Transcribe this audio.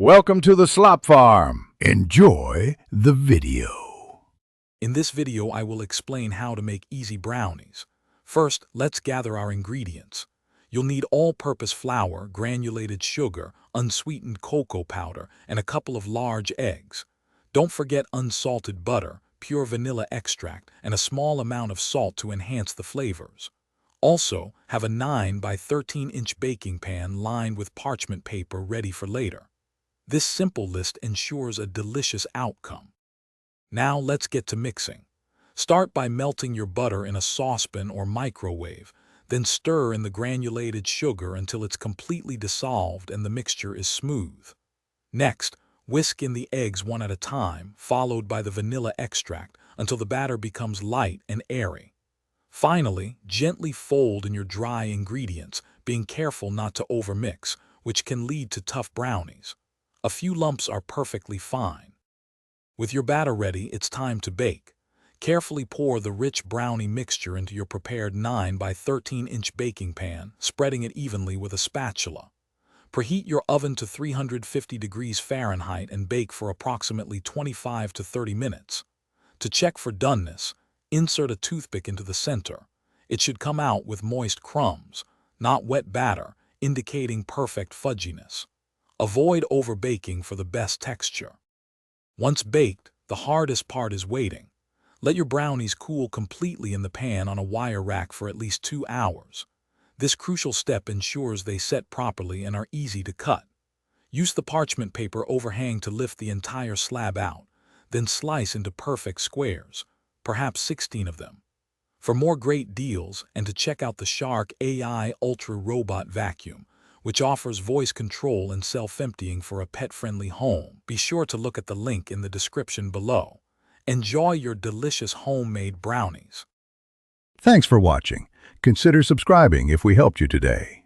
Welcome to the Slop Farm. Enjoy the video. In this video, I will explain how to make easy brownies. First, let's gather our ingredients. You'll need all-purpose flour, granulated sugar, unsweetened cocoa powder, and a couple of large eggs. Don't forget unsalted butter, pure vanilla extract, and a small amount of salt to enhance the flavors. Also, have a 9 by 13-inch baking pan lined with parchment paper ready for later. This simple list ensures a delicious outcome. Now let's get to mixing. Start by melting your butter in a saucepan or microwave, then stir in the granulated sugar until it's completely dissolved and the mixture is smooth. Next, whisk in the eggs one at a time, followed by the vanilla extract until the batter becomes light and airy. Finally, gently fold in your dry ingredients, being careful not to overmix, which can lead to tough brownies. A few lumps are perfectly fine. With your batter ready, it's time to bake. Carefully pour the rich brownie mixture into your prepared 9 by 13-inch baking pan, spreading it evenly with a spatula. Preheat your oven to 350 degrees Fahrenheit and bake for approximately 25 to 30 minutes. To check for doneness, insert a toothpick into the center. It should come out with moist crumbs, not wet batter, indicating perfect fudginess. Avoid overbaking for the best texture. Once baked, the hardest part is waiting. Let your brownies cool completely in the pan on a wire rack for at least 2 hours. This crucial step ensures they set properly and are easy to cut. Use the parchment paper overhang to lift the entire slab out, then slice into perfect squares, perhaps 16 of them. For more great deals and to check out the Shark AI Ultra Robot Vacuum, which offers voice control and self-emptying for a pet-friendly home, be sure to look at the link in the description below. Enjoy your delicious homemade brownies. Thanks for watching. Consider subscribing if we helped you today.